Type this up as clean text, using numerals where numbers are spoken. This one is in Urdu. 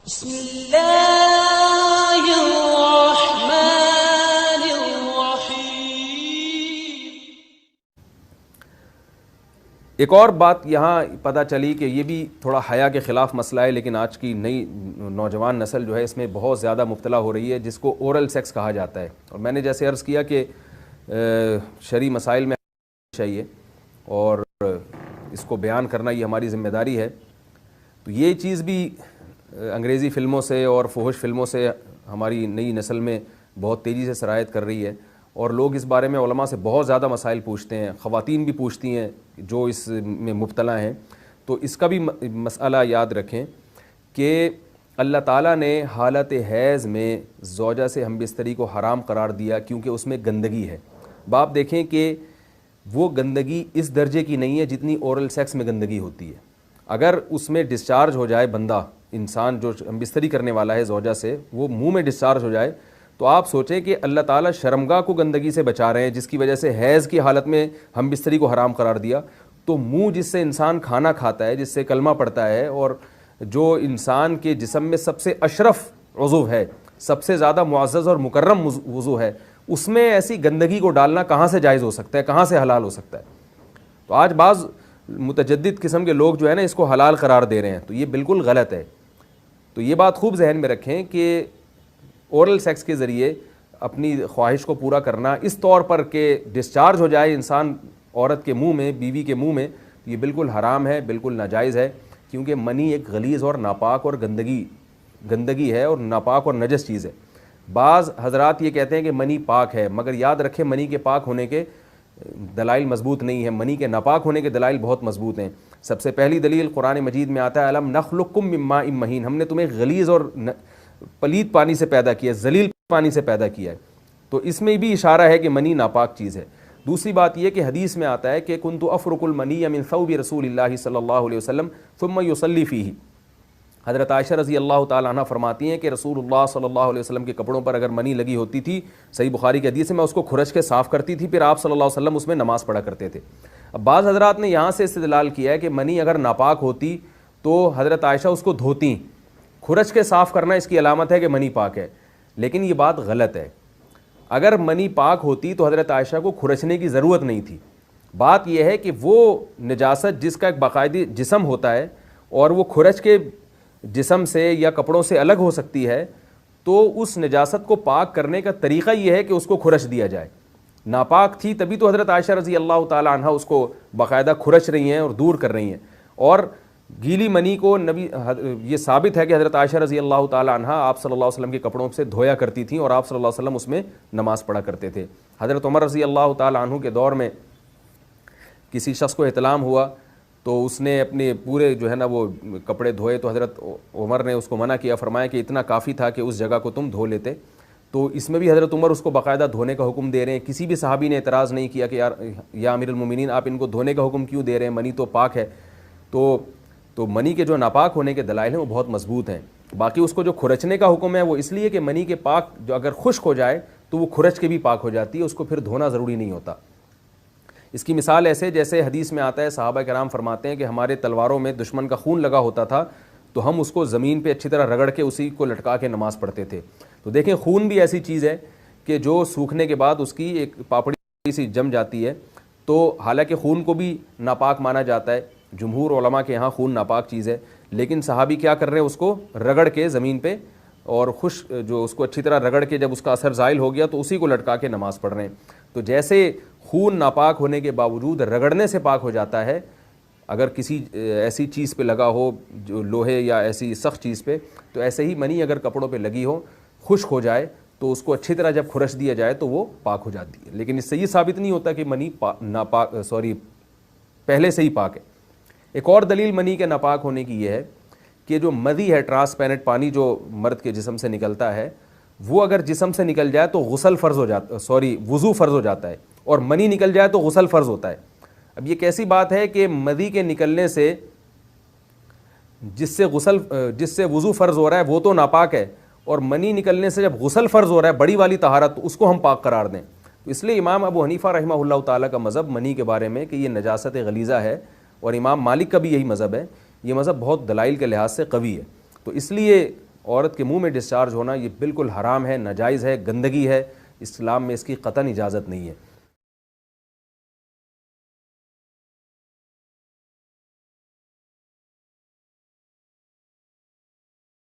بسم اللہ الرحمن الرحیم۔ ایک اور بات یہاں پتہ چلی کہ یہ بھی تھوڑا حیا کے خلاف مسئلہ ہے، لیکن آج کی نئی نوجوان نسل جو ہے اس میں بہت زیادہ مبتلا ہو رہی ہے، جس کو اورل سیکس کہا جاتا ہے۔ اور میں نے جیسے عرض کیا کہ شرعی مسائل میں چاہیے اور اس کو بیان کرنا یہ ہماری ذمہ داری ہے۔ تو یہ چیز بھی انگریزی فلموں سے اور فحش فلموں سے ہماری نئی نسل میں بہت تیزی سے سرایت کر رہی ہے، اور لوگ اس بارے میں علماء سے بہت زیادہ مسائل پوچھتے ہیں، خواتین بھی پوچھتی ہیں جو اس میں مبتلا ہیں۔ تو اس کا بھی مسئلہ یاد رکھیں کہ اللہ تعالیٰ نے حالت حیض میں زوجہ سے ہم بستری کو حرام قرار دیا کیونکہ اس میں گندگی ہے۔ باپ دیکھیں کہ وہ گندگی اس درجے کی نہیں ہے جتنی اورل سیکس میں گندگی ہوتی ہے۔ اگر اس میں ڈسچارج ہو جائے بندہ، انسان جو ہم بستری کرنے والا ہے زوجہ سے، وہ منہ میں ڈسچارج ہو جائے، تو آپ سوچیں کہ اللہ تعالیٰ شرمگاہ کو گندگی سے بچا رہے ہیں، جس کی وجہ سے حیض کی حالت میں ہم بستری کو حرام قرار دیا۔ تو منہ جس سے انسان کھانا کھاتا ہے، جس سے کلمہ پڑھتا ہے، اور جو انسان کے جسم میں سب سے اشرف عضو ہے، سب سے زیادہ معزز اور مکرم عضو ہے، اس میں ایسی گندگی کو ڈالنا کہاں سے جائز ہو سکتا ہے، کہاں سے حلال ہو سکتا ہے؟ تو آج بعض متجدد قسم کے لوگ جو ہے نا اس کو حلال قرار دے رہے ہیں، تو یہ بالکل غلط ہے۔ تو یہ بات خوب ذہن میں رکھیں کہ اورل سیکس کے ذریعے اپنی خواہش کو پورا کرنا اس طور پر کہ ڈسچارج ہو جائے انسان عورت کے منہ میں، بیوی کے منہ میں، تو یہ بالکل حرام ہے، بالکل ناجائز ہے، کیونکہ منی ایک غلیظ اور ناپاک اور گندگی ہے اور ناپاک اور نجس چیز ہے۔ بعض حضرات یہ کہتے ہیں کہ منی پاک ہے، مگر یاد رکھیں منی کے پاک ہونے کے دلائل مضبوط نہیں ہیں، منی کے ناپاک ہونے کے دلائل بہت مضبوط ہیں۔ سب سے پہلی دلیل قرآن مجید میں آتا ہے الم نخلقکم من ماء مہین، ہم نے تمہیں غلیظ اور پلید پانی سے پیدا کیا ہے، ذلیل پانی سے پیدا کیا ہے۔ تو اس میں بھی اشارہ ہے کہ منی ناپاک چیز ہے۔ دوسری بات یہ کہ حدیث میں آتا ہے کہ کنت افرق المنی من ثوب رسول اللہ صلی اللہ علیہ وسلم ثم یصلی فیہ۔ حضرت عائشہ رضی اللہ تعالیٰ عنہ فرماتی ہیں کہ رسول اللہ صلی اللہ علیہ وسلم کے کپڑوں پر اگر منی لگی ہوتی تھی، صحیح بخاری کی حدیث ہے، میں اس کو کھرچ کے صاف کرتی تھی، پھر آپ صلی اللہ علیہ وسلم اس میں نماز پڑھا کرتے تھے۔ اب بعض حضرات نے یہاں سے استدلال کیا ہے کہ منی اگر ناپاک ہوتی تو حضرت عائشہ اس کو دھوتی، کھرچ کے صاف کرنا اس کی علامت ہے کہ منی پاک ہے، لیکن یہ بات غلط ہے۔ اگر منی پاک ہوتی تو حضرت عائشہ کو کھرچنے کی ضرورت نہیں تھی۔ بات یہ ہے کہ وہ نجاست جس کا ایک باقاعدی جسم ہوتا ہے اور وہ کھرچ کے جسم سے یا کپڑوں سے الگ ہو سکتی ہے، تو اس نجاست کو پاک کرنے کا طریقہ یہ ہے کہ اس کو کھرچ دیا جائے۔ ناپاک تھی تبھی تو حضرت عائشہ رضی اللہ تعالی عنہ اس کو باقاعدہ کھرچ رہی ہیں اور دور کر رہی ہیں۔ اور گیلی منی کو یہ ثابت ہے کہ حضرت عائشہ رضی اللہ تعالی عنہ آپ صلی اللہ علیہ وسلم کے کپڑوں سے دھویا کرتی تھیں اور آپ صلی اللہ علیہ وسلم اس میں نماز پڑھا کرتے تھے۔ حضرت عمر رضی اللہ تعالی عنہ کے دور میں کسی شخص کو احتلام ہوا تو اس نے اپنے پورے جو ہے نا وہ کپڑے دھوئے، تو حضرت عمر نے اس کو منع کیا، فرمایا کہ اتنا کافی تھا کہ اس جگہ کو تم دھو لیتے۔ تو اس میں بھی حضرت عمر اس کو باقاعدہ دھونے کا حکم دے رہے ہیں۔ کسی بھی صحابی نے اعتراض نہیں کیا کہ یا امیر المومنین آپ ان کو دھونے کا حکم کیوں دے رہے ہیں، منی تو پاک ہے۔ تو منی کے جو ناپاک ہونے کے دلائل ہیں وہ بہت مضبوط ہیں۔ باقی اس کو جو کھرچنے کا حکم ہے وہ اس لیے کہ منی کے پاک جو اگر خشک ہو جائے تو وہ کھرچ کے بھی پاک ہو جاتی ہے، اس کو پھر دھونا ضروری نہیں ہوتا۔ اس کی مثال ایسے جیسے حدیث میں آتا ہے، صحابہ کرام فرماتے ہیں کہ ہمارے تلواروں میں دشمن کا خون لگا ہوتا تھا تو ہم اس کو زمین پہ اچھی طرح رگڑ کے اسی کو لٹکا کے نماز پڑھتے تھے۔ تو دیکھیں خون بھی ایسی چیز ہے کہ جو سوکھنے کے بعد اس کی ایک پاپڑی سی جم جاتی ہے، تو حالانکہ خون کو بھی ناپاک مانا جاتا ہے، جمہور علماء کے ہاں خون ناپاک چیز ہے، لیکن صحابی کیا کر رہے ہیں، اس کو رگڑ کے زمین پہ اور جو اس کو اچھی طرح رگڑ کے جب اس کا اثر زائل ہو گیا تو اسی کو لٹکا کے نماز پڑھ رہے ہیں۔ تو جیسے خون ناپاک ہونے کے باوجود رگڑنے سے پاک ہو جاتا ہے اگر کسی ایسی چیز پہ لگا ہو جو لوہے یا ایسی سخت چیز پہ، تو ایسے ہی منی اگر کپڑوں پہ لگی ہو، خشک ہو جائے تو اس کو اچھی طرح جب کھرچ دیا جائے تو وہ پاک ہو جاتی ہے۔ لیکن اس سے یہ ثابت نہیں ہوتا کہ منی پہلے سے ہی پاک ہے۔ ایک اور دلیل منی کے ناپاک ہونے کی یہ ہے کہ جو مدی ہے، ٹرانسپیرنٹ پانی جو مرد کے جسم سے نکلتا ہے، وہ اگر جسم سے نکل جائے تو وضو فرض ہو جاتا ہے، اور منی نکل جائے تو غسل فرض ہوتا ہے۔ اب یہ کیسی بات ہے کہ مدی کے نکلنے سے جس سے وضو فرض ہو رہا ہے وہ تو ناپاک ہے، اور منی نکلنے سے جب غسل فرض ہو رہا ہے بڑی والی طہارت، اس کو ہم پاک قرار دیں۔ تو اس لیے امام ابو حنیفہ رحمہ اللہ تعالیٰ کا مذہب منی کے بارے میں کہ یہ نجاست غلیظہ ہے، اور امام مالک کا بھی یہی مذہب ہے، یہ مذہب بہت دلائل کے لحاظ سے قوی ہے۔ تو اس لیے عورت کے منہ میں ڈسچارج ہونا یہ بالکل حرام ہے، ناجائز ہے، گندگی ہے، اسلام میں اس کی قطعاً اجازت نہیں ہے۔